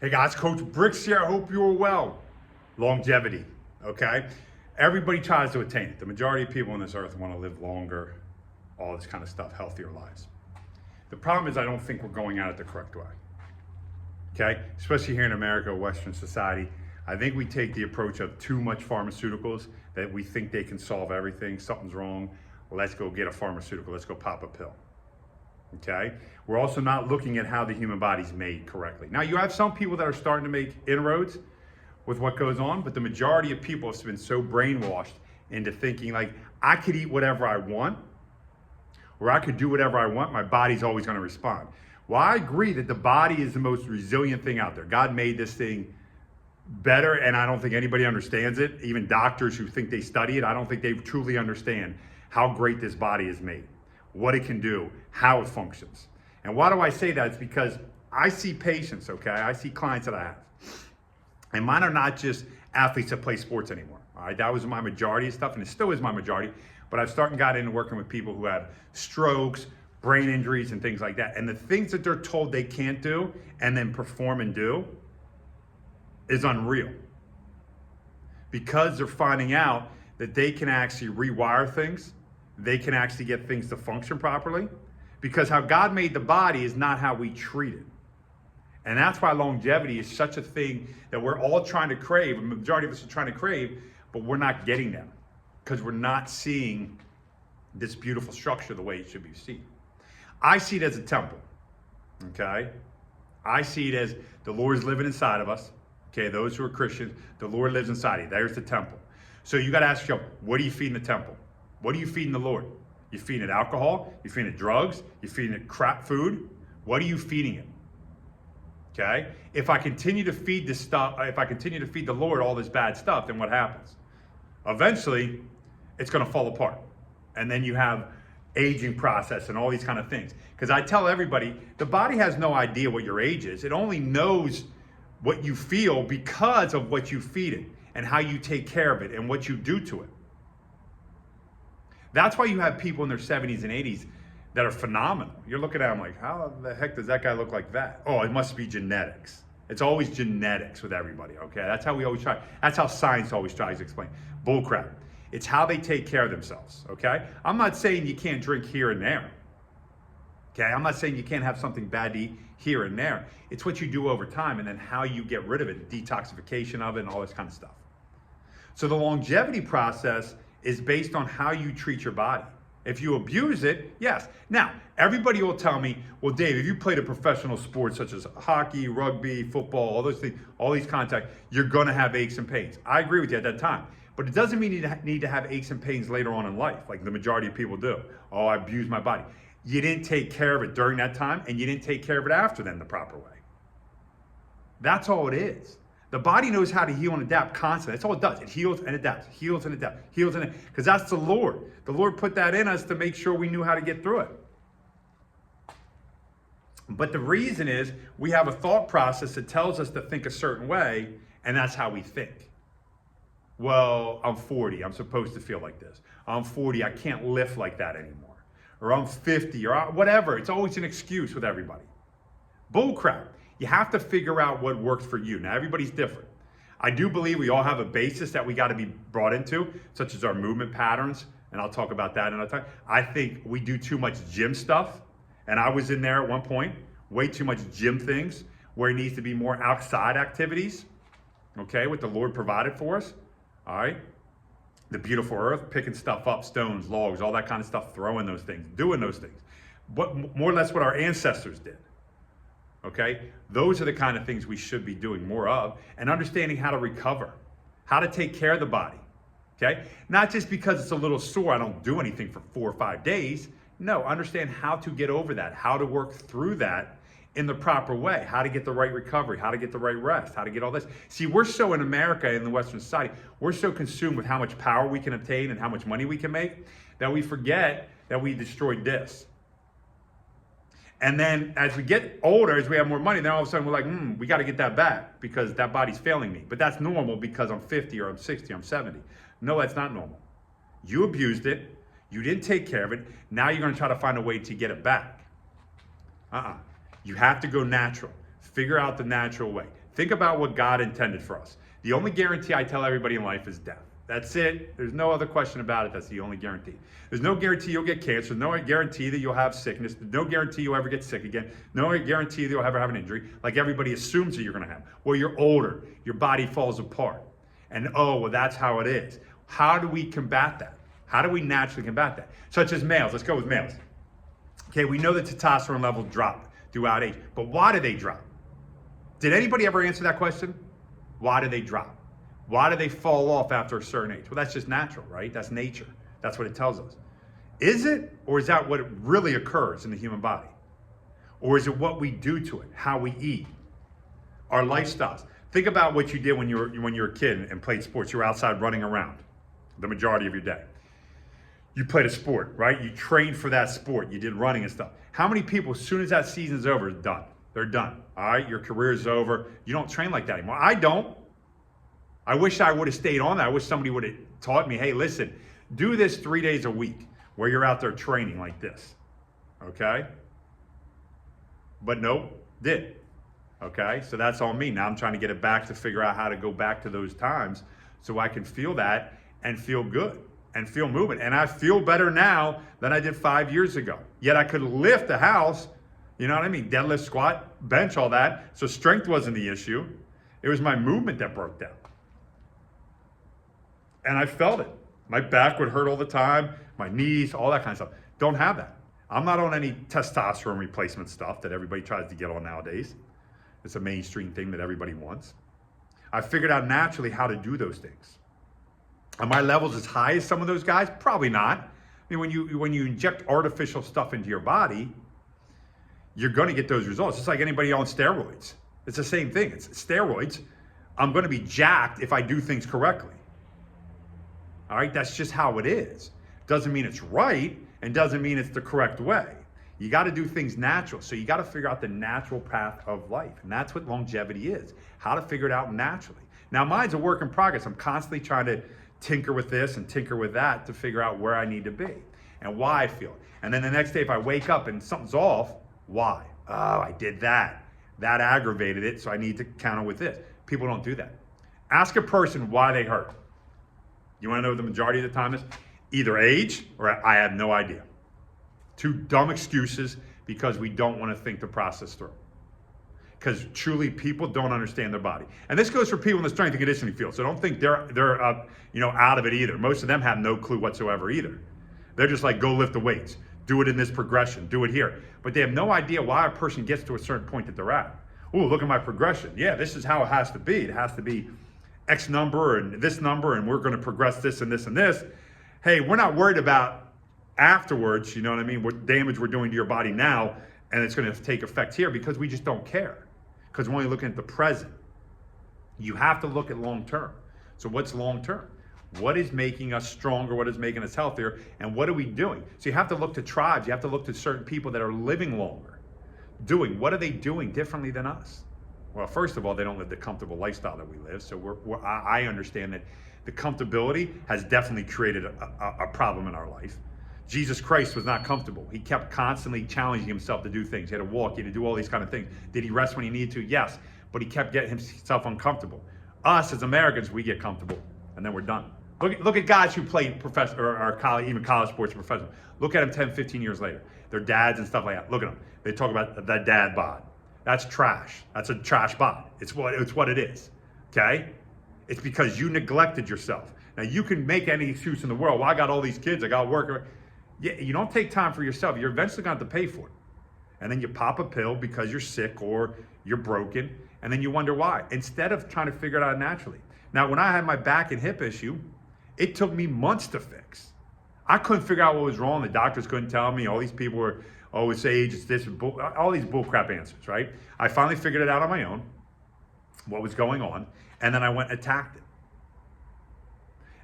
Hey guys, Coach Bricks here. I hope you're well. Longevity, okay? Everybody tries to attain it. The majority of people on this earth want to live longer, all this kind of stuff, healthier lives. The problem is I don't think we're going at it the correct way, okay? Especially here in America, Western society. I think we take the approach of too much pharmaceuticals, that we think they can solve everything. Something's wrong, let's go get a pharmaceutical, let's go pop a pill. Okay, we're also not looking at how the human body's made correctly. Now, you have some people that are starting to make inroads with what goes on, but the majority of people have been so brainwashed into thinking like, I could eat whatever I want, or I could do whatever I want, my body's always gonna respond. Well, I agree that the body is the most resilient thing out there. God made this thing better, and I don't think anybody understands it. Even doctors who think they study it, I don't think they truly understand how great this body is made, what it can do, how it functions. And why do I say that? It's because I see patients, okay? I see clients that I have. And mine are not just athletes that play sports anymore, all right? That was my majority of stuff, and it still is my majority. But I've started got into working with people who have strokes, brain injuries, and things like that. And the things that they're told they can't do and then perform and do is unreal. Because they're finding out that they can actually rewire things, they can actually get things to function properly, because how God made the body is not how we treat it. And that's why longevity is such a thing that we're all trying to crave, the majority of us are trying to crave, but we're not getting them because we're not seeing this beautiful structure the way it should be seen. I see it as a temple, okay? I see it as the Lord is living inside of us, okay? Those who are Christians, the Lord lives inside of you. There's the temple. So you got to ask yourself, what are you feeding the temple? What are you feeding the Lord? You feeding it alcohol? You feeding it drugs? You feeding it crap food? What are you feeding it? Okay? If I continue to feed this stuff, if I continue to feed the Lord all this bad stuff, then what happens? Eventually, it's going to fall apart. And then you have aging process and all these kind of things. Because I tell everybody, the body has no idea what your age is. It only knows what you feel because of what you feed it and how you take care of it and what you do to it. That's why you have people in their 70s and 80s that are phenomenal. You're looking at them like, how the heck does that guy look like that? Oh, it must be genetics. It's always genetics with everybody, okay? That's how we always try. That's how science always tries to explain. Bullcrap. It's how they take care of themselves, okay? I'm not saying you can't drink here and there, okay? I'm not saying you can't have something bad to eat here and there. It's what you do over time and then how you get rid of it, detoxification of it and all this kind of stuff. So the longevity process is based on how you treat your body. If you abuse it, yes. Now, everybody will tell me, well, Dave, if you played a professional sport such as hockey, rugby, football, all those things, all these contact, you're gonna have aches and pains. I agree with you at that time. But it doesn't mean you need to have aches and pains later on in life, like the majority of people do. Oh, I abused my body. You didn't take care of it during that time, and you didn't take care of it after then the proper way. That's all it is. The body knows how to heal and adapt constantly. That's all it does. It heals and adapts, heals and adapts, heals and adapts. Because that's the Lord. The Lord put that in us to make sure we knew how to get through it. But the reason is we have a thought process that tells us to think a certain way, and that's how we think. Well, I'm 40. I'm supposed to feel like this. I'm 40. I can't lift like that anymore. Or I'm 50 or whatever. It's always an excuse with everybody. Bull crap. You have to figure out what works for you. Now, everybody's different. I do believe we all have a basis that we got to be brought into, such as our movement patterns, and I'll talk about that another time. I think we do too much gym stuff, and I was in there at one point, way too much gym things, where it needs to be more outside activities, okay, what the Lord provided for us, all right? The beautiful earth, picking stuff up, stones, logs, all that kind of stuff, throwing those things, doing those things. But more or less what our ancestors did. Okay, those are the kind of things we should be doing more of, and understanding how to recover, how to take care of the body. Okay, not just because it's a little sore, I don't do anything for 4 or 5 days. No, understand how to get over that, how to work through that in the proper way, how to get the right recovery, how to get the right rest, how to get all this. See, we're so in America, in the Western society, we're so consumed with how much power we can obtain and how much money we can make that we forget that we destroyed this. And then as we get older, as we have more money, then all of a sudden we're like, we got to get that back because that body's failing me. But that's normal because I'm 50 or I'm 60 or I'm 70. No, that's not normal. You abused it. You didn't take care of it. Now you're going to try to find a way to get it back. You have to go natural. Figure out the natural way. Think about what God intended for us. The only guarantee I tell everybody in life is death. That's it. There's no other question about it. That's the only guarantee. There's no guarantee you'll get cancer. No guarantee that you'll have sickness. No guarantee you'll ever get sick again. No guarantee that you'll ever have an injury like everybody assumes that you're going to have. Well, you're older. Your body falls apart. And oh, well, that's how it is. How do we combat that? How do we naturally combat that? Such as males. Let's go with males. Okay, we know that testosterone levels drop throughout age. But why do they drop? Did anybody ever answer that question? Why do they drop? Why do they fall off after a certain age? Well, that's just natural, right? That's nature. That's what it tells us. Is it, or is that what really occurs in the human body? Or is it what we do to it, how we eat, our lifestyles? Think about what you did when you were a kid and played sports. You were outside running around the majority of your day. You played a sport, right? You trained for that sport. You did running and stuff. How many people, as soon as that season's over, is done? They're done, all right? Your career is over. You don't train like that anymore. I don't. I wish I would have stayed on that. I wish somebody would have taught me, hey, listen, do this 3 days a week where you're out there training like this, okay? But nope, did, okay? So that's on me. Now I'm trying to get it back to figure out how to go back to those times so I can feel that and feel good and feel movement. And I feel better now than I did 5 years ago. Yet I could lift the house, you know what I mean? Deadlift, squat, bench, all that. So strength wasn't the issue. It was my movement that broke down. And I felt it. My back would hurt all the time, my knees, all that kind of stuff. Don't have that. I'm not on any testosterone replacement stuff that everybody tries to get on nowadays. It's a mainstream thing that everybody wants. I figured out naturally how to do those things. Are my levels as high as some of those guys? Probably not. I mean, when you inject artificial stuff into your body, you're going to get those results. It's like anybody on steroids. It's the same thing. It's steroids. I'm going to be jacked if I do things correctly. All right, that's just how it is. Doesn't mean it's right and doesn't mean it's the correct way. You got to do things natural. So you got to figure out the natural path of life. And that's what longevity is, how to figure it out naturally. Now, mine's a work in progress. I'm constantly trying to tinker with this and tinker with that to figure out where I need to be and why I feel it. And then the next day, if I wake up and something's off, why? Oh, I did that. That aggravated it, so I need to counter with this. People don't do that. Ask a person why they hurt. You want to know what the majority of the time is? Either age or I have no idea. Two dumb excuses because we don't want to think the process through. Because truly, people don't understand their body. And this goes for people in the strength and conditioning field. So don't think they're out of it either. Most of them have no clue whatsoever either. They're just like, go lift the weights. Do it in this progression. Do it here. But they have no idea why a person gets to a certain point that they're at. Oh, look at my progression. Yeah, this is how it has to be. It has to be X number and this number, and we're going to progress this and this and this. Hey, we're not worried about afterwards, you know what I mean, what damage we're doing to your body now, and it's going to take effect here because we just don't care. Because we're only looking at the present. You have to look at long term. So what's long term? What is making us stronger? What is making us healthier? And what are we doing? So you have to look to tribes. You have to look to certain people that are living longer. What are they doing differently than us? Well, first of all, they don't live the comfortable lifestyle that we live. So I understand that the comfortability has definitely created a problem in our life. Jesus Christ was not comfortable. He kept constantly challenging himself to do things. He had to walk, he had to do all these kind of things. Did he rest when he needed to? Yes, but he kept getting himself uncomfortable. Us as Americans, we get comfortable and then we're done. Look at guys who play professional or college, even college sports professional. Look at them 10, 15 years later. Their dads and stuff like that. Look at them. They talk about that dad bod. That's trash. That's a trash bod. It's what it is. Okay? It's because you neglected yourself. Now you can make any excuse in the world. Well, I got all these kids. I got work. Yeah, you don't take time for yourself. You're eventually going to have to pay for it. And then you pop a pill because you're sick or you're broken. And then you wonder why. Instead of trying to figure it out naturally. Now, when I had my back and hip issue, it took me months to fix. I couldn't figure out what was wrong. The doctors couldn't tell me. All these people were, oh, it's age, it's this, all these bullcrap answers, right? I finally figured it out on my own, what was going on, and then I went and attacked it.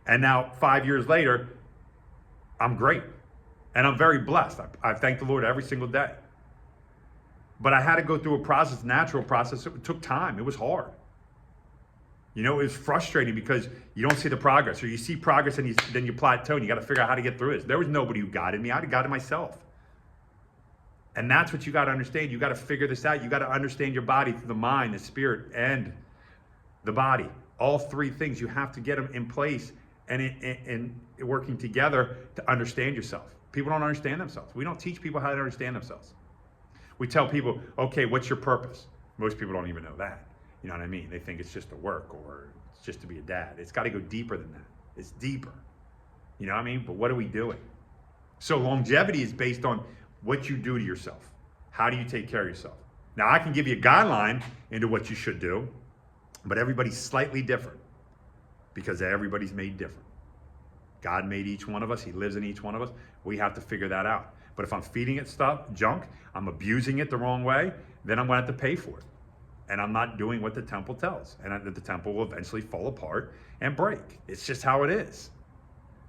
And now, 5 years later, I'm great. And I'm very blessed. I thank the Lord every single day. But I had to go through a process, natural process. It took time. It was hard. You know, it was frustrating because you don't see the progress, or you see progress and then you plateau and you got to figure out how to get through it. There was nobody who guided me. I had to guide myself. And that's what you got to understand. You got to figure this out. You got to understand your body through the mind, the spirit, and the body. All three things, you have to get them in place and working together to understand yourself. People don't understand themselves. We don't teach people how to understand themselves. We tell people, okay, what's your purpose? Most people don't even know that. You know what I mean? They think it's just to work or it's just to be a dad. It's got to go deeper than that. It's deeper. You know what I mean? But what are we doing? So longevity is based on what you do to yourself. How do you take care of yourself? Now, I can give you a guideline into what you should do, but everybody's slightly different because everybody's made different. God made each one of us. He lives in each one of us. We have to figure that out. But if I'm feeding it stuff, junk, I'm abusing it the wrong way, then I'm going to have to pay for it. And I'm not doing what the temple tells. And the temple will eventually fall apart and break. It's just how it is.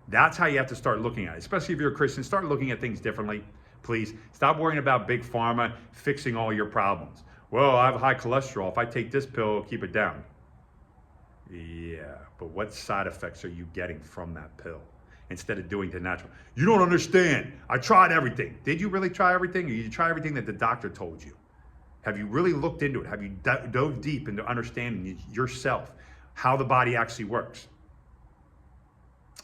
That's how you have to start looking at it. Especially if you're a Christian, start looking at things differently. Please stop worrying about big pharma fixing all your problems. Well, I have high cholesterol. If I take this pill, it'll keep it down. Yeah, but what side effects are you getting from that pill instead of doing the natural? You don't understand. I tried everything. Did you really try everything? Or did you try everything that the doctor told you? Have you really looked into it? Have you dove deep into understanding yourself, how the body actually works?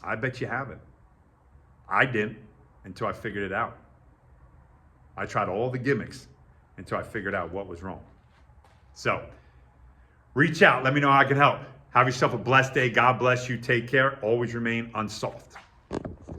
I bet you haven't. I didn't until I figured it out. I tried all the gimmicks until I figured out what was wrong. So, reach out. Let me know how I can help. Have yourself a blessed day. God bless you. Take care. Always remain unsolved.